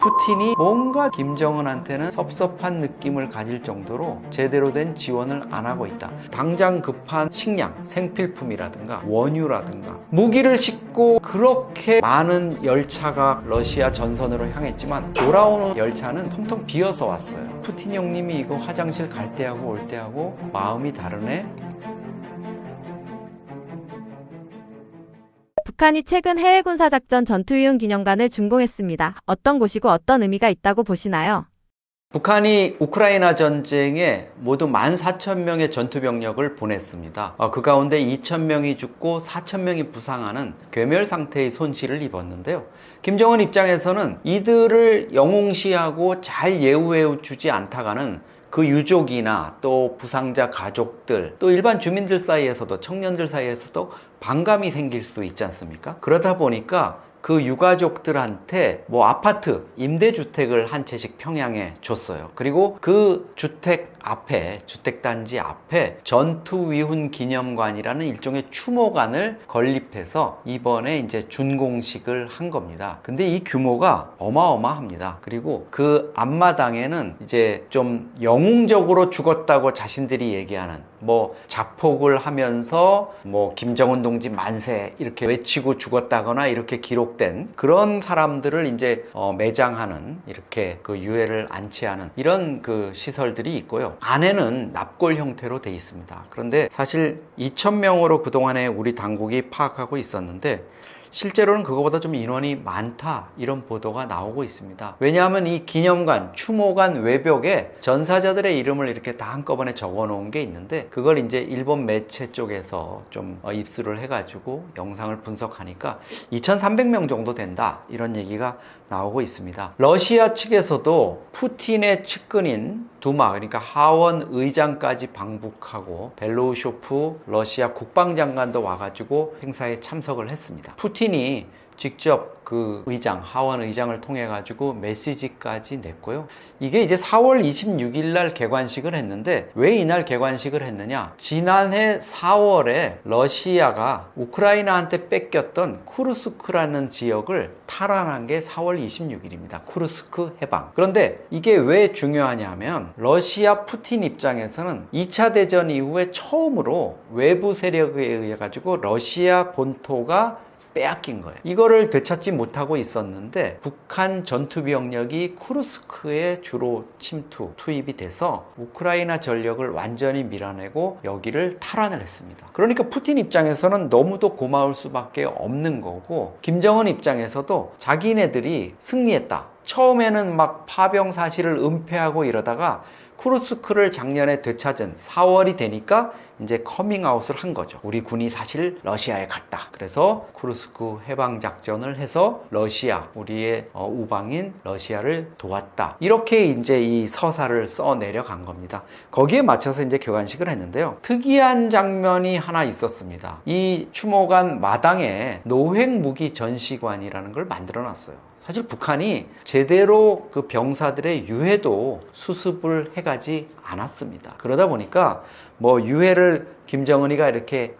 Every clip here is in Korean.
푸틴이 뭔가 김정은한테는 섭섭한 느낌을 가질 정도로 제대로 된 지원을 안 하고 있다. 당장 급한 식량, 생필품이라든가 원유라든가 무기를 싣고 그렇게 많은 열차가 러시아 전선으로 향했지만 돌아오는 열차는 텅텅 비어서 왔어요. 푸틴 형님이 이거 화장실 갈 때하고 올 때하고 마음이 다르네. 북한이 최근 해외 군사작전 전투위훈 기념관을 준공했습니다. 어떤 곳이고 어떤 의미가 있다고 보시나요? 북한이 우크라이나 전쟁에 모두 14,000명의 전투병력을 보냈습니다. 그 가운데 2,000명이 죽고 4,000명이 부상하는 괴멸 상태의 손실을 입었는데요. 김정은 입장에서는 이들을 영웅시하고 잘 예우해 주지 않다가는 그 유족이나 또 부상자 가족들 또 일반 주민들 사이에서도 청년들 사이에서도 반감이 생길 수 있지 않습니까? 그러다 보니까 그 유가족들한테 아파트, 임대주택을 한 채씩 평양에 줬어요. 그리고 그 주택 앞에, 주택단지 앞에 전투위훈 기념관이라는 일종의 추모관을 건립해서 이번에 이제 준공식을 한 겁니다. 근데 이 규모가 어마어마합니다. 그리고 그 앞마당에는 이제 좀 영웅적으로 죽었다고 자신들이 얘기하는 자폭을 하면서 김정은 동지 만세 이렇게 외치고 죽었다거나 이렇게 기록된 그런 사람들을 이제 매장하는 이렇게 그 유해를 안치하는 이런 그 시설들이 있고요. 안에는 납골 형태로 되어 있습니다. 그런데 사실 2,000명으로 그동안에 우리 당국이 파악하고 있었는데 실제로는 그거보다 좀 인원이 많다 이런 보도가 나오고 있습니다. 왜냐하면 이 기념관, 추모관 외벽에 전사자들의 이름을 이렇게 다 한꺼번에 적어 놓은 게 있는데 그걸 이제 일본 매체 쪽에서 좀 입수를 해가지고 영상을 분석하니까 2,300명 정도 된다 이런 얘기가 나오고 있습니다. 러시아 측에서도 푸틴의 측근인 두마 그러니까 하원 의장까지 방북하고 벨로우쇼프 러시아 국방장관도 와가지고 행사에 참석을 했습니다. 푸틴이 직접 그 의장, 하원 의장을 통해 가지고 메시지까지 냈고요. 이게 이제 4월 26일 날 개관식을 했는데 왜 이날 개관식을 했느냐? 지난해 4월에 러시아가 우크라이나한테 뺏겼던 쿠르스크라는 지역을 탈환한 게 4월 26일입니다. 쿠르스크 해방. 그런데 이게 왜 중요하냐면 러시아 푸틴 입장에서는 2차 대전 이후에 처음으로 외부 세력에 의해 가지고 러시아 본토가 빼앗긴 거예요. 이거를 되찾지 못하고 있었는데 북한 전투병력이 쿠르스크에 주로 투입이 돼서 우크라이나 전력을 완전히 밀어내고 여기를 탈환을 했습니다. 그러니까 푸틴 입장에서는 너무도 고마울 수밖에 없는 거고 김정은 입장에서도 자기네들이 승리했다. 처음에는 막 파병 사실을 은폐하고 이러다가 쿠르스크를 작년에 되찾은 4월이 되니까 이제 커밍아웃을 한 거죠. 우리 군이 사실 러시아에 갔다. 그래서 쿠르스크 해방 작전을 해서 러시아, 우리의 우방인 러시아를 도왔다. 이렇게 이제 이 서사를 써 내려간 겁니다. 거기에 맞춰서 이제 개관식을 했는데요. 특이한 장면이 하나 있었습니다. 이 추모관 마당에 노획 무기 전시관이라는 걸 만들어 놨어요. 사실 북한이 제대로 그 병사들의 유해도 수습을 해가지 않았습니다. 그러다 보니까 유해를 김정은이가 이렇게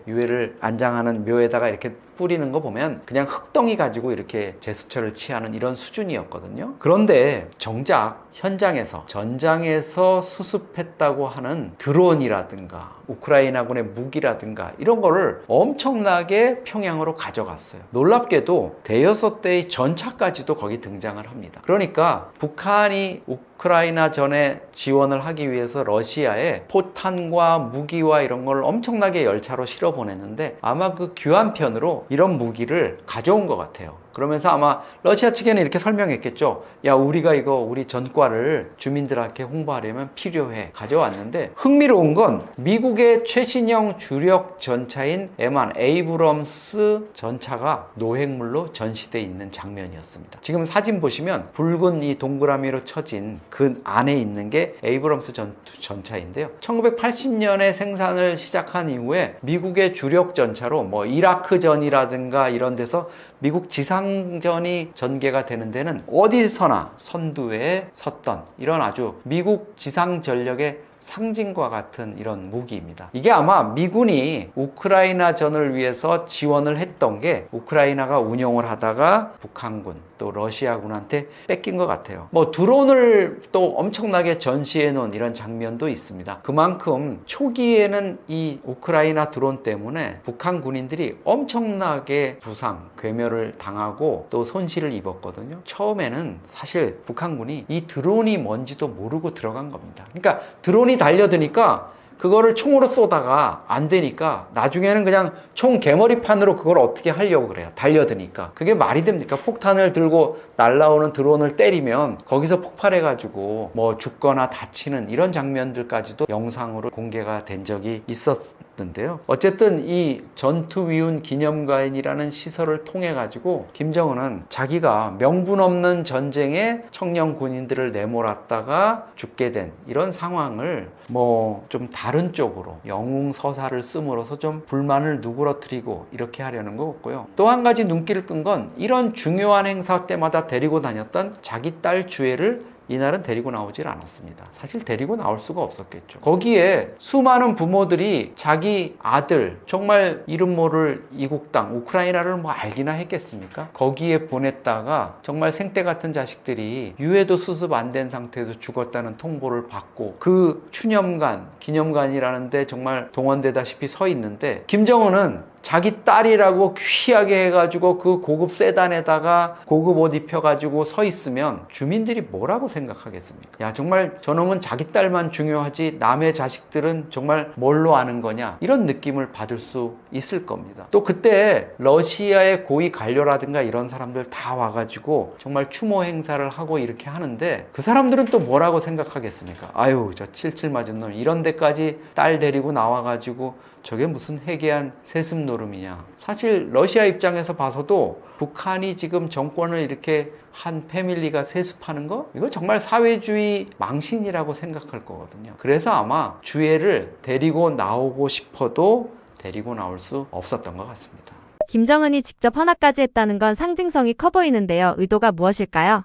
유해를 안장하는 묘에다가 이렇게 뿌리는 거 보면 그냥 흙덩이 가지고 이렇게 제스처를 취하는 이런 수준이었거든요. 그런데 정작 현장에서 전장에서 수습했다고 하는 드론이라든가 우크라이나군의 무기라든가 이런 거를 엄청나게 평양으로 가져갔어요. 놀랍게도 대여섯 대의 전차까지도 거기 등장을 합니다. 그러니까 북한이 우크라이나 전에 지원을 하기 위해서 러시아에 포탄과 무기와 이런 걸 엄청나게 열차로 실어 보냈는데 아마 그 교환편으로 이런 무기를 가져온 것 같아요. 그러면서 아마 러시아 측에는 이렇게 설명했겠죠. 야, 우리가 이거 우리 전과를 주민들한테 홍보하려면 필요해. 가져왔는데 흥미로운 건 미국의 최신형 주력 전차인 M1 에이브럼스 전차가 노획물로 전시되어 있는 장면이었습니다. 지금 사진 보시면 붉은 이 동그라미로 쳐진 그 안에 있는 게 에이브럼스 전차인데요. 1980년에 생산을 시작한 이후에 미국의 주력 전차로 이라크전이라든가 이런 데서 미국 지상전이 전개가 되는 데는 어디서나 선두에 섰던 이런 아주 미국 지상 전력의 상징과 같은 이런 무기입니다. 이게 아마 미군이 우크라이나전을 위해서 지원을 했던 게 우크라이나가 운용을 하다가 북한군 또 러시아군한테 뺏긴 것 같아요. 뭐 드론을 또 엄청나게 전시해 놓은 이런 장면도 있습니다. 그만큼 초기에는 이 우크라이나 드론 때문에 북한 군인들이 엄청나게 부상, 괴멸을 당하고 또 손실을 입었거든요. 처음에는 사실 북한군이 이 드론이 뭔지도 모르고 들어간 겁니다. 그러니까 드론이 달려드니까 그거를 총으로 쏘다가 안 되니까 나중에는 그냥 총 개머리판으로 그걸 어떻게 하려고 그래요. 달려드니까. 그게 말이 됩니까? 폭탄을 들고 날아오는 드론을 때리면 거기서 폭발해가지고 뭐 죽거나 다치는 이런 장면들까지도 영상으로 공개가 된 적이 있었는데요. 어쨌든 이 전투위훈 기념관이라는 시설을 통해 가지고 김정은은 자기가 명분 없는 전쟁에 청년 군인들을 내몰았다가 죽게 된 이런 상황을 뭐 좀 다른 쪽으로 영웅서사를 씀으로써 좀 불만을 누그러뜨리고 이렇게 하려는 거고요. 또 한 가지 눈길을 끈 건 이런 중요한 행사 때마다 데리고 다녔던 자기 딸 주애를 이날은 데리고 나오질 않았습니다. 사실 데리고 나올 수가 없었겠죠. 거기에 수많은 부모들이 자기 아들, 정말 이름 모를 이국 땅 우크라이나를 뭐 알기나 했겠습니까? 거기에 보냈다가 정말 생떼 같은 자식들이 유해도 수습 안 된 상태에서 죽었다는 통보를 받고 그 추념관, 기념관이라는데 정말 동원되다시피 서 있는데 김정은은 자기 딸이라고 귀하게 해가지고 그 고급 세단에다가 고급 옷 입혀가지고 서 있으면 주민들이 뭐라고 생각하겠습니까? 야, 정말 저놈은 자기 딸만 중요하지 남의 자식들은 정말 뭘로 아는 거냐? 이런 느낌을 받을 수 있을 겁니다. 또 그때 러시아의 고위 관료라든가 이런 사람들 다 와가지고 정말 추모 행사를 하고 이렇게 하는데 그 사람들은 또 뭐라고 생각하겠습니까? 아유, 저 칠칠 맞은 놈 이런 데까지 딸 데리고 나와가지고 저게 무슨 회개한 세습 노름이냐. 사실 러시아 입장에서 봐서도 북한이 지금 정권을 이렇게 한 패밀리가 세습하는 거? 이거 정말 사회주의 망신이라고 생각할 거거든요. 그래서 아마 주애를 데리고 나오고 싶어도 데리고 나올 수 없었던 것 같습니다. 김정은이 직접 헌화까지 했다는 건 상징성이 커 보이는데요. 의도가 무엇일까요?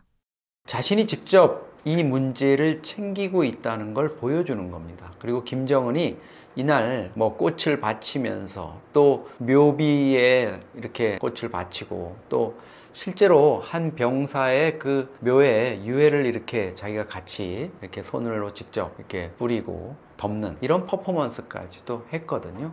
자신이 직접 이 문제를 챙기고 있다는 걸 보여주는 겁니다. 그리고 김정은이 이날 뭐 꽃을 바치면서 또 묘비에 이렇게 꽃을 바치고 또 실제로 한 병사의 그 묘에 유해를 이렇게 자기가 같이 이렇게 손으로 직접 이렇게 뿌리고 덮는 이런 퍼포먼스까지도 했거든요.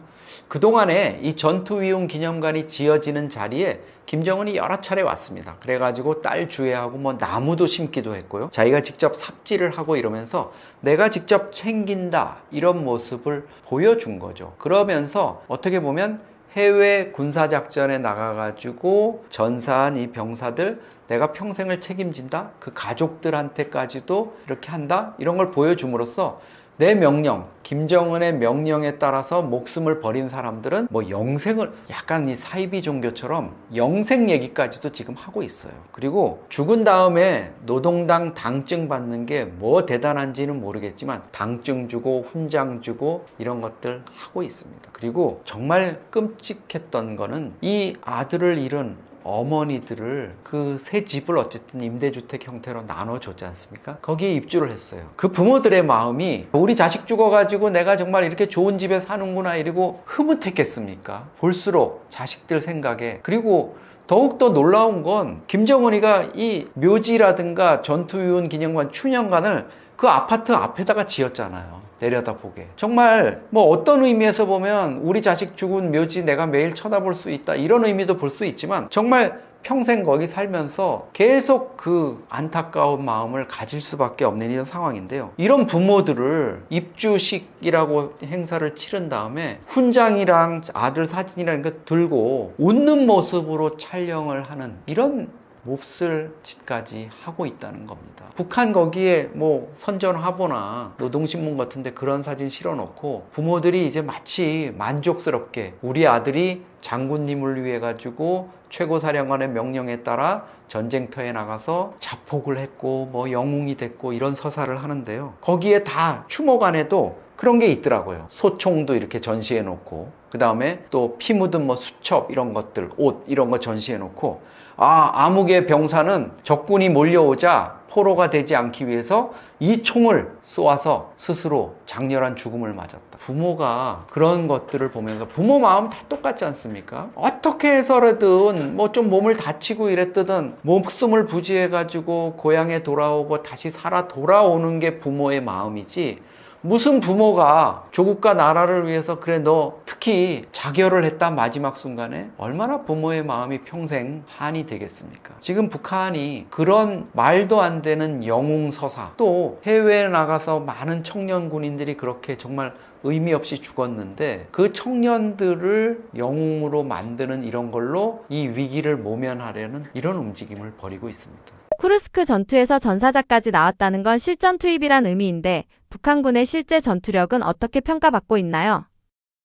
그동안에 이 전투위훈 기념관이 지어지는 자리에 김정은이 여러 차례 왔습니다. 그래가지고 딸 주애하고 뭐 나무도 심기도 했고요. 자기가 직접 삽질을 하고 이러면서 내가 직접 챙긴다 이런 모습을 보여준 거죠. 그러면서 어떻게 보면 해외 군사작전에 나가가지고 전사한 이 병사들 내가 평생을 책임진다? 그 가족들한테까지도 이렇게 한다? 이런 걸 보여줌으로써 내 명령, 김정은의 명령에 따라서 목숨을 버린 사람들은 뭐 영생을 약간 이 사이비 종교처럼 영생 얘기까지도 지금 하고 있어요. 그리고 죽은 다음에 노동당 당증 받는 게 뭐 대단한지는 모르겠지만 당증 주고 훈장 주고 이런 것들 하고 있습니다. 그리고 정말 끔찍했던 거는 이 아들을 잃은 어머니들을 그 새 집을 어쨌든 임대주택 형태로 나눠줬지 않습니까? 거기에 입주를 했어요. 그 부모들의 마음이 우리 자식 죽어가지고 내가 정말 이렇게 좋은 집에 사는구나 이러고 흐뭇했겠습니까? 볼수록 자식들 생각에. 그리고 더욱더 놀라운 건 김정은이가 이 묘지라든가 전투위훈 기념관 추념관을 그 아파트 앞에다가 지었잖아요. 내려다보게. 정말 뭐 어떤 의미에서 보면 우리 자식 죽은 묘지 내가 매일 쳐다볼 수 있다 이런 의미도 볼 수 있지만 정말 평생 거기 살면서 계속 그 안타까운 마음을 가질 수밖에 없는 이런 상황인데요. 이런 부모들을 입주식이라고 행사를 치른 다음에 훈장이랑 아들 사진이라는 거 들고 웃는 모습으로 촬영을 하는 이런 몹쓸 짓까지 하고 있다는 겁니다. 북한 거기에 뭐 선전화보나 노동신문 같은데 그런 사진 실어놓고 부모들이 이제 마치 만족스럽게 우리 아들이 장군님을 위해 가지고 최고사령관의 명령에 따라 전쟁터에 나가서 자폭을 했고 뭐 영웅이 됐고 이런 서사를 하는데요. 거기에 다 추모관에도 그런 게 있더라고요. 소총도 이렇게 전시해 놓고 그 다음에 또 피 묻은 뭐 수첩 이런 것들 옷 이런 거 전시해 놓고 암흑의 병사는 적군이 몰려오자 포로가 되지 않기 위해서 이 총을 쏘아서 스스로 장렬한 죽음을 맞았다. 부모가 그런 것들을 보면서 부모 마음 다 똑같지 않습니까? 어떻게 해서라든 뭐 좀 몸을 다치고 이랬든 목숨을 부지해가지고 고향에 돌아오고 다시 살아 돌아오는 게 부모의 마음이지, 무슨 부모가 조국과 나라를 위해서 그래 너 특히 자결을 했다 마지막 순간에 얼마나 부모의 마음이 평생 한이 되겠습니까? 지금 북한이 그런 말도 안 되는 영웅서사, 또 해외에 나가서 많은 청년 군인들이 그렇게 정말 의미 없이 죽었는데 그 청년들을 영웅으로 만드는 이런 걸로 이 위기를 모면하려는 이런 움직임을 벌이고 있습니다. 쿠르스크 전투에서 전사자까지 나왔다는 건 실전 투입이란 의미인데 북한군의 실제 전투력은 어떻게 평가받고 있나요?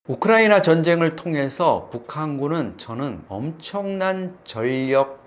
우크라이나 전쟁을 통해서 북한군은 저는 엄청난 전력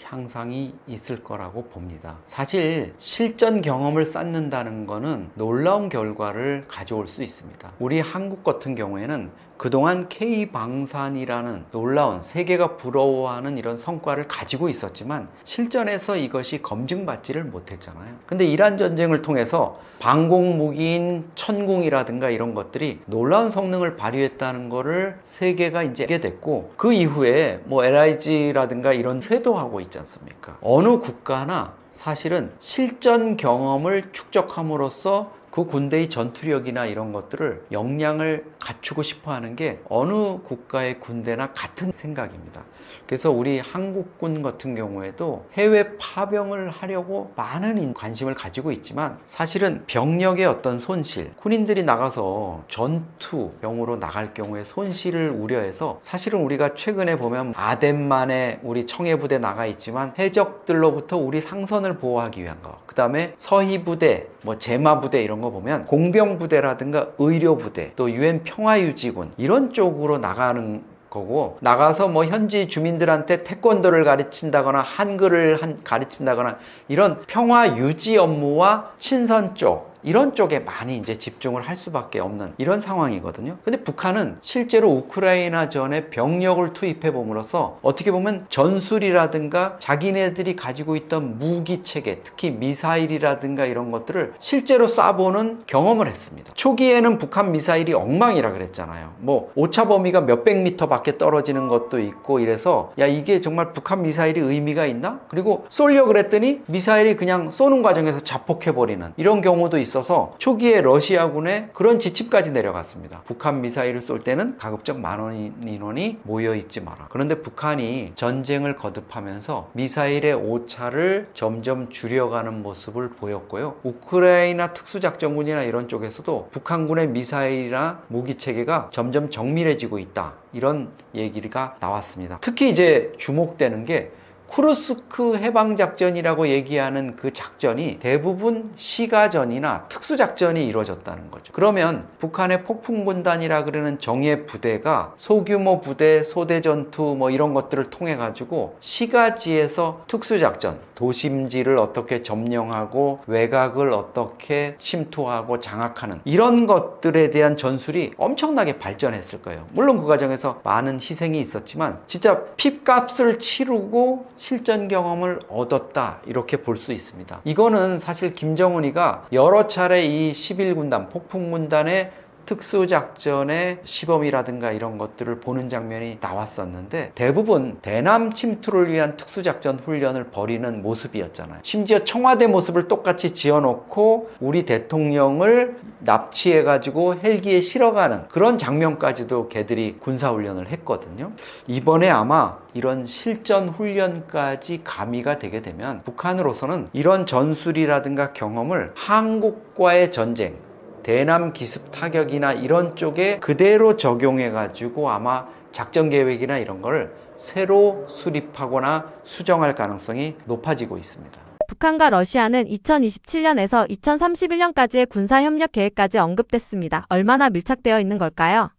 향상이 있을 거라고 봅니다. 사실 실전 경험을 쌓는다는 것은 놀라운 결과를 가져올 수 있습니다. 우리 한국 같은 경우에는 그동안 K방산이라는 놀라운 세계가 부러워하는 이런 성과를 가지고 있었지만 실전에서 이것이 검증받지를 못했잖아요. 근데 이란 전쟁을 통해서 방공무기인 천궁이라든가 이런 것들이 놀라운 성능을 발휘했다는 거를 세계가 이제 알게 됐고, 그 이후에 뭐 LIG라든가 이런 쇄도하고 있지 않습니까? 어느 국가나 사실은 실전 경험을 축적함으로써 그 군대의 전투력이나 이런 것들을 역량을 갖추고 싶어 하는 게 어느 국가의 군대나 같은 생각입니다. 그래서 우리 한국군 같은 경우에도 해외 파병을 하려고 많은 관심을 가지고 있지만 사실은 병력의 어떤 손실, 군인들이 나가서 전투병으로 나갈 경우에 손실을 우려해서 사실은 우리가 최근에 보면 아덴만에 우리 청해부대 나가 있지만 해적들로부터 우리 상선을 보호하기 위한 거, 그 다음에 서희부대, 뭐 제마부대 이런 거 보면 공병부대라든가 의료부대, 또 UN 평화유지군 이런 쪽으로 나가는 거고, 나가서 뭐 현지 주민들한테 태권도를 가르친다거나 한글을 가르친다거나 이런 평화 유지 업무와 친선 쪽 이런 쪽에 많이 이제 집중을 할 수밖에 없는 이런 상황이거든요. 근데 북한은 실제로 우크라이나 전에 병력을 투입해 봄으로써 어떻게 보면 전술이라든가 자기네들이 가지고 있던 무기 체계, 특히 미사일이라든가 이런 것들을 실제로 쏴보는 경험을 했습니다. 초기에는 북한 미사일이 엉망이라 그랬잖아요. 뭐 오차 범위가 몇백 미터 밖에 떨어지는 것도 있고 이래서 야 이게 정말 북한 미사일이 의미가 있나? 그리고 쏘려고 그랬더니 미사일이 그냥 쏘는 과정에서 자폭해버리는 이런 경우도 있어서 초기에 러시아군에 그런 지침까지 내려갔습니다. 북한 미사일을 쏠 때는 가급적 많은 인원이 모여있지 마라. 그런데 북한이 전쟁을 거듭하면서 미사일의 오차를 점점 줄여가는 모습을 보였고요. 우크라이나 특수작전군이나 이런 쪽에서도 북한군의 미사일이나 무기체계가 점점 정밀해지고 있다, 이런 얘기가 나왔습니다. 특히 이제 주목되는 게 쿠르스크 해방작전이라고 얘기하는 그 작전이 대부분 시가전이나 특수작전이 이루어졌다는 거죠. 그러면 북한의 폭풍군단이라 그러는 정예 부대가 소규모 부대, 소대전투 뭐 이런 것들을 통해 가지고 시가지에서 특수작전, 도심지를 어떻게 점령하고 외곽을 어떻게 침투하고 장악하는 이런 것들에 대한 전술이 엄청나게 발전했을 거예요. 물론 그 과정에서 많은 희생이 있었지만 진짜 핏값을 치르고 실전 경험을 얻었다, 이렇게 볼 수 있습니다. 이거는 사실 김정은이가 여러 차례 이 11군단, 폭풍군단의 특수작전의 시범이라든가 이런 것들을 보는 장면이 나왔었는데 대부분 대남 침투를 위한 특수작전 훈련을 벌이는 모습이었잖아요. 심지어 청와대 모습을 똑같이 지어놓고 우리 대통령을 납치해가지고 헬기에 실어가는 그런 장면까지도 걔들이 군사훈련을 했거든요. 이번에 아마 이런 실전 훈련까지 가미가 되게 되면 북한으로서는 이런 전술이라든가 경험을 한국과의 전쟁, 대남 기습 타격이나 이런 쪽에 그대로 적용해 가지고 아마 작전 계획이나 이런 걸 새로 수립하거나 수정할 가능성이 높아지고 있습니다. 북한과 러시아는 2027년에서 2031년까지의 군사협력 계획까지 언급됐습니다. 얼마나 밀착되어 있는 걸까요?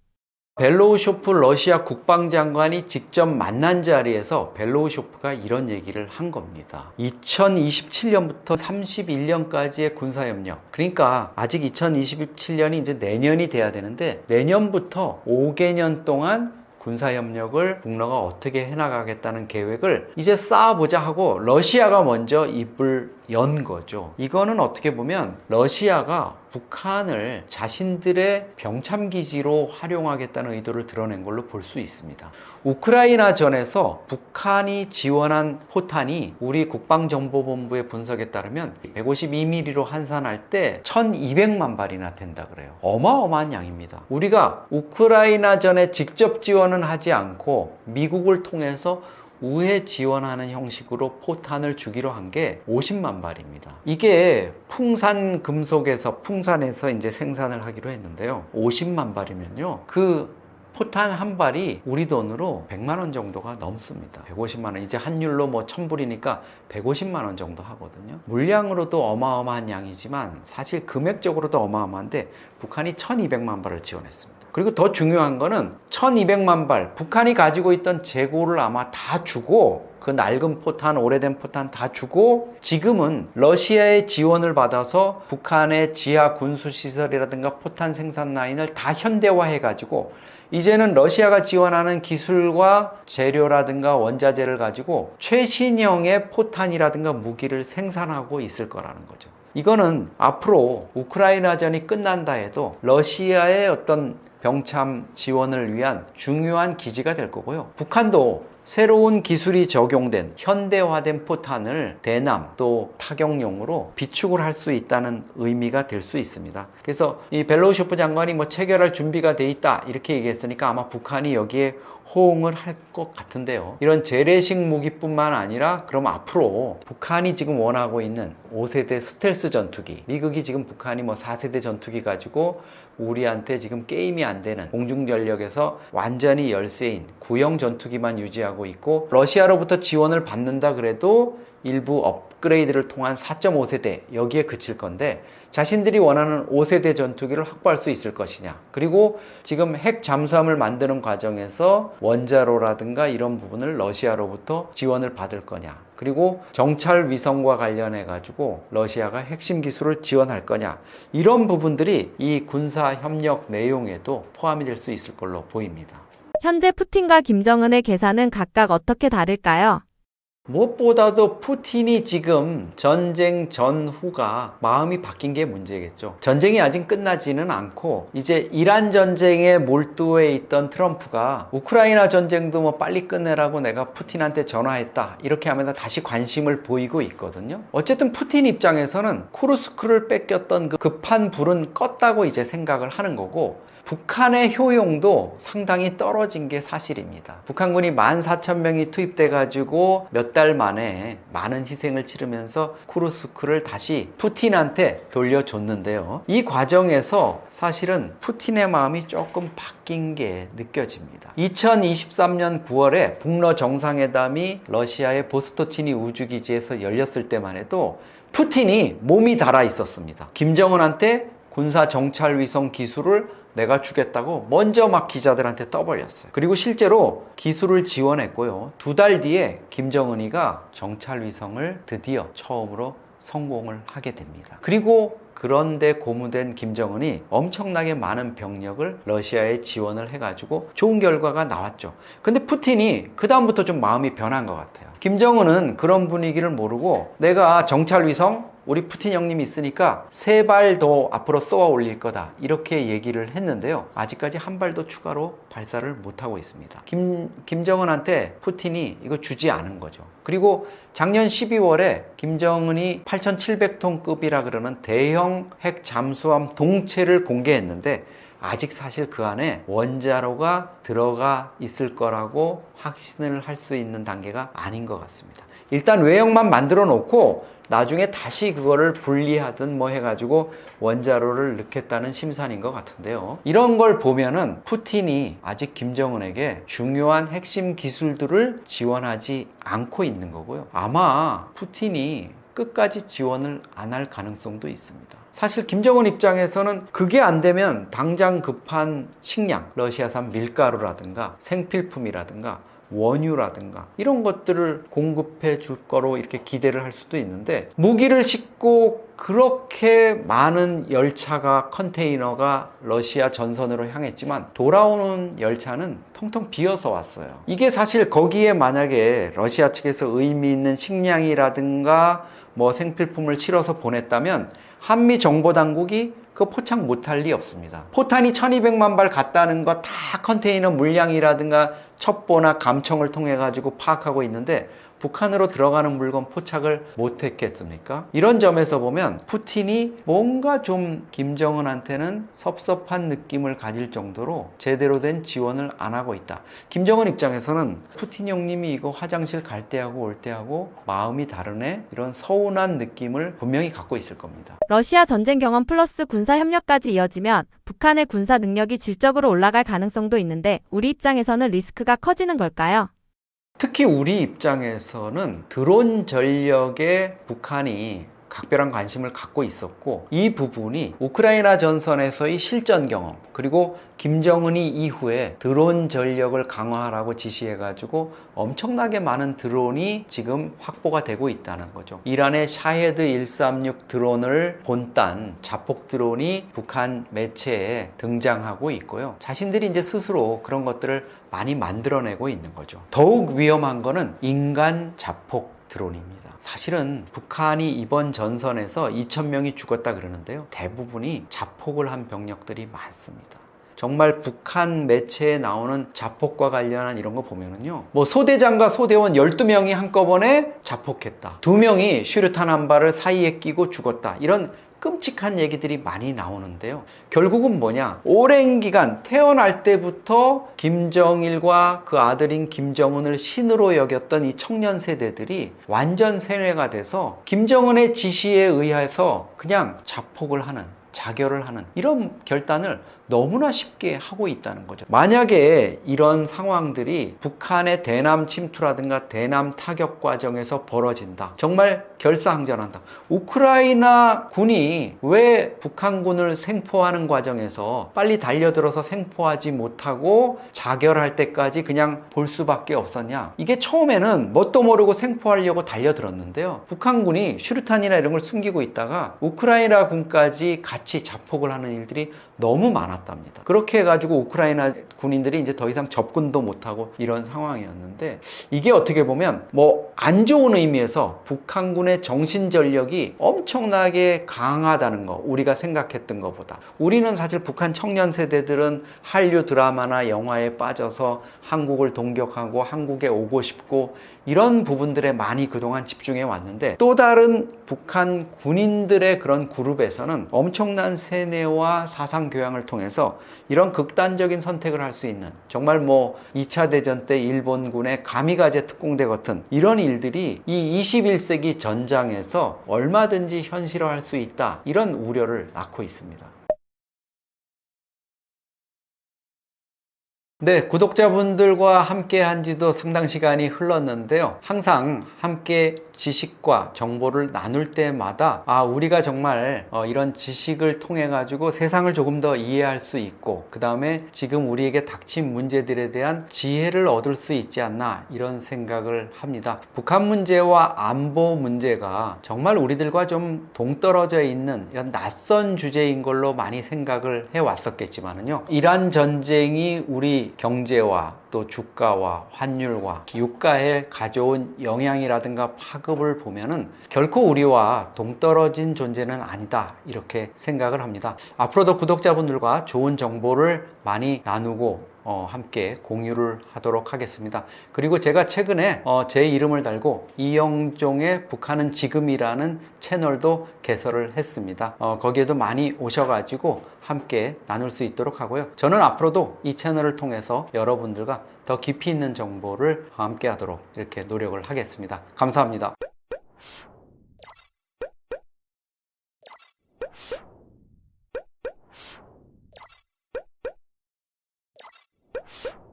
벨로우쇼프 러시아 국방장관이 직접 만난 자리에서 벨로우쇼프가 이런 얘기를 한 겁니다. 2027년부터 31년까지의 군사협력, 그러니까 아직 2027년이 이제 내년이 돼야 되는데 내년부터 5개년 동안 군사협력을 북러가 어떻게 해나가겠다는 계획을 이제 쌓아보자 하고 러시아가 먼저 입을 연 거죠. 이거는 어떻게 보면 러시아가 북한을 자신들의 병참기지로 활용하겠다는 의도를 드러낸 걸로 볼 수 있습니다. 우크라이나 전에서 북한이 지원한 포탄이 우리 국방정보본부의 분석에 따르면 152mm로 환산할 때 1200만 발이나 된다 그래요. 어마어마한 양입니다. 우리가 우크라이나 전에 직접 지원은 하지 않고 미국을 통해서 우회 지원하는 형식으로 포탄을 주기로 한 게 50만 발입니다. 이게 풍산에서 이제 생산을 하기로 했는데요. 50만 발이면요. 그 포탄 한 발이 우리 돈으로 100만 원 정도가 넘습니다. 150만 원. 이제 환율로 뭐 1000불이니까 150만 원 정도 하거든요. 물량으로도 어마어마한 양이지만 사실 금액적으로도 어마어마한데 북한이 1200만 발을 지원했습니다. 그리고 더 중요한 거는 1200만 발, 북한이 가지고 있던 재고를 아마 다 주고 그 낡은 포탄, 오래된 포탄 다 주고 지금은 러시아의 지원을 받아서 북한의 지하 군수시설이라든가 포탄 생산 라인을 다 현대화해 가지고 이제는 러시아가 지원하는 기술과 재료라든가 원자재를 가지고 최신형의 포탄이라든가 무기를 생산하고 있을 거라는 거죠. 이거는 앞으로 우크라이나전이 끝난다 해도 러시아의 어떤 병참 지원을 위한 중요한 기지가 될 거고요. 북한도 새로운 기술이 적용된 현대화된 포탄을 대남 또 타격용으로 비축을 할 수 있다는 의미가 될 수 있습니다. 그래서 이 벨로우쇼프 장관이 뭐 체결할 준비가 돼 있다 이렇게 얘기했으니까 아마 북한이 여기에 호응을 할 것 같은데요. 이런 재래식 무기뿐만 아니라 그럼 앞으로 북한이 지금 원하고 있는 5세대 스텔스 전투기, 미국이 지금 북한이 뭐 4세대 전투기 가지고 우리한테 지금 게임이 안 되는 공중전력에서 완전히 열세인 구형 전투기만 유지하고 있고 러시아로부터 지원을 받는다 그래도 일부 업그레이드를 통한 4.5세대 여기에 그칠 건데 자신들이 원하는 5세대 전투기를 확보할 수 있을 것이냐, 그리고 지금 핵 잠수함을 만드는 과정에서 원자로라든가 이런 부분을 러시아로부터 지원을 받을 거냐, 그리고 정찰 위성과 관련해 가지고 러시아가 핵심 기술을 지원할 거냐, 이런 부분들이 이 군사 협력 내용에도 포함이 될 수 있을 걸로 보입니다. 현재 푸틴과 김정은의 계산은 각각 어떻게 다를까요? 무엇보다도 푸틴이 지금 전쟁 전후가 마음이 바뀐 게 문제겠죠. 전쟁이 아직 끝나지는 않고 이제 이란 전쟁에 몰두해 있던 트럼프가 우크라이나 전쟁도 뭐 빨리 끝내라고 내가 푸틴한테 전화했다 이렇게 하면서 다시 관심을 보이고 있거든요. 어쨌든 푸틴 입장에서는 쿠르스크를 뺏겼던 그 급한 불은 껐다고 이제 생각을 하는 거고, 북한의 효용도 상당히 떨어진 게 사실입니다. 북한군이 14,000명이 투입돼 가지고 몇 달 만에 많은 희생을 치르면서 쿠르스크를 다시 푸틴한테 돌려줬는데요. 이 과정에서 사실은 푸틴의 마음이 조금 바뀐 게 느껴집니다. 2023년 9월에 북러 정상회담이 러시아의 보스토치니 우주기지에서 열렸을 때만 해도 푸틴이 몸이 달아 있었습니다. 김정은한테 군사 정찰 위성 기술을 내가 주겠다고 먼저 막 기자들한테 떠벌렸어요. 그리고 실제로 기술을 지원했고요. 2달 뒤에 김정은이가 정찰 위성을 드디어 처음으로 성공을 하게 됩니다. 그리고 그런데 고무된 김정은이 엄청나게 많은 병력을 러시아에 지원을 해가지고 좋은 결과가 나왔죠. 근데 푸틴이 그 다음부터 좀 마음이 변한 것 같아요. 김정은은 그런 분위기를 모르고 내가 정찰 위성 우리 푸틴 형님이 있으니까 3발 더 앞으로 쏘아 올릴 거다 이렇게 얘기를 했는데요. 아직까지 한 발도 추가로 발사를 못하고 있습니다. 김정은한테 푸틴이 이거 주지 않은 거죠. 그리고 작년 12월에 김정은이 8,700톤급이라 그러는 대형 핵 잠수함 동체를 공개했는데 아직 사실 그 안에 원자로가 들어가 있을 거라고 확신을 할 수 있는 단계가 아닌 것 같습니다. 일단 외형만 만들어 놓고 나중에 다시 그거를 분리하든 뭐 해가지고 원자로를 넣겠다는 심산인 것 같은데요. 이런 걸 보면은 푸틴이 아직 김정은에게 중요한 핵심 기술들을 지원하지 않고 있는 거고요. 아마 푸틴이 끝까지 지원을 안 할 가능성도 있습니다. 사실 김정은 입장에서는 그게 안 되면 당장 급한 식량, 러시아산 밀가루라든가 생필품이라든가 원유라든가 이런 것들을 공급해 줄 거로 이렇게 기대를 할 수도 있는데, 무기를 싣고 그렇게 많은 열차가, 컨테이너가 러시아 전선으로 향했지만 돌아오는 열차는 텅텅 비어서 왔어요. 이게 사실 거기에 만약에 러시아 측에서 의미 있는 식량이라든가 뭐 생필품을 실어서 보냈다면 한미 정보당국이 그 포착 못할 리 없습니다. 포탄이 1200만 발 갔다는 거 다 컨테이너 물량이라든가 첩보나 감청을 통해 가지고 파악하고 있는데 북한으로 들어가는 물건 포착을 못했겠습니까? 이런 점에서 보면 푸틴이 뭔가 좀 김정은한테는 섭섭한 느낌을 가질 정도로 제대로 된 지원을 안 하고 있다. 김정은 입장에서는 푸틴 형님이 이거 화장실 갈 때하고 올 때하고 마음이 다르네, 이런 서운한 느낌을 분명히 갖고 있을 겁니다. 러시아 전쟁 경험 플러스 군사 협력까지 이어지면 북한의 군사 능력이 질적으로 올라갈 가능성도 있는데 우리 입장에서는 리스크가 커지는 걸까요? 특히 우리 입장에서는 드론 전력에 북한이 각별한 관심을 갖고 있었고, 이 부분이 우크라이나 전선에서의 실전 경험, 그리고 김정은이 이후에 드론 전력을 강화하라고 지시해가지고 엄청나게 많은 드론이 지금 확보가 되고 있다는 거죠. 이란의 샤헤드 136 드론을 본딴 자폭 드론이 북한 매체에 등장하고 있고요. 자신들이 이제 스스로 그런 것들을 많이 만들어내고 있는 거죠. 더욱 위험한 거는 인간 자폭 드론입니다. 사실은 북한이 이번 전선에서 2,000명이 죽었다 그러는데요, 대부분이 자폭을 한 병력들이 많습니다. 정말 북한 매체에 나오는 자폭과 관련한 이런 거 보면은요, 뭐 소대장과 소대원 12명이 한꺼번에 자폭했다, 2명이 슈르탄 한 발을 사이에 끼고 죽었다, 이런 끔찍한 얘기들이 많이 나오는데요, 결국은 뭐냐, 오랜 기간 태어날 때부터 김정일과 그 아들인 김정은을 신으로 여겼던 이 청년 세대들이 완전 세뇌가 돼서 김정은의 지시에 의해서 그냥 자폭을 하는, 자결을 하는 이런 결단을 너무나 쉽게 하고 있다는 거죠. 만약에 이런 상황들이 북한의 대남 침투라든가 대남 타격 과정에서 벌어진다, 정말 결사항전한다. 우크라이나 군이 왜 북한군을 생포하는 과정에서 빨리 달려들어서 생포하지 못하고 자결할 때까지 그냥 볼 수밖에 없었냐? 이게 처음에는 뭣도 모르고 생포하려고 달려들었는데요, 북한군이 슈르탄이나 이런 걸 숨기고 있다가 우크라이나 군까지 같이 자폭을 하는 일들이 너무 많았답니다. 그렇게 해가지고 우크라이나 군인들이 이제 더 이상 접근도 못하고 이런 상황이었는데, 이게 어떻게 보면 뭐 안 좋은 의미에서 북한군의 정신 전력이 엄청나게 강하다는 거, 우리가 생각했던 것보다. 우리는 사실 북한 청년 세대들은 한류 드라마나 영화에 빠져서 한국을 동경하고 한국에 오고 싶고 이런 부분들에 많이 그동안 집중해 왔는데, 또 다른 북한 군인들의 그런 그룹에서는 엄청난 세뇌와 사상 교양을 통해서 이런 극단적인 선택을 할 수 있는, 정말 뭐 2차 대전 때 일본군의 가미가제 특공대 같은 이런 일들이 이 21세기 전장에서 얼마든지 현실화할 수 있다, 이런 우려를 낳고 있습니다. 네, 구독자분들과 함께 한 지도 상당 시간이 흘렀는데요, 항상 함께 지식과 정보를 나눌 때마다 우리가 정말 이런 지식을 통해 가지고 세상을 조금 더 이해할 수 있고, 그 다음에 지금 우리에게 닥친 문제들에 대한 지혜를 얻을 수 있지 않나, 이런 생각을 합니다. 북한 문제와 안보 문제가 정말 우리들과 좀 동떨어져 있는 이런 낯선 주제인 걸로 많이 생각을 해왔었겠지만은요, 이란 전쟁이 우리 경제와 또 주가와 환율과 유가에 가져온 영향이라든가 파급을 보면은 결코 우리와 동떨어진 존재는 아니다, 이렇게 생각을 합니다. 앞으로도 구독자분들과 좋은 정보를 많이 나누고 함께 공유를 하도록 하겠습니다. 그리고 제가 최근에 제 이름을 달고 이영종의 북한은 지금이라는 채널도 개설을 했습니다. 거기에도 많이 오셔가지고 함께 나눌 수 있도록 하고요, 저는 앞으로도 이 채널을 통해서 여러분들과 더 깊이 있는 정보를 함께 하도록 이렇게 노력을 하겠습니다. 감사합니다. you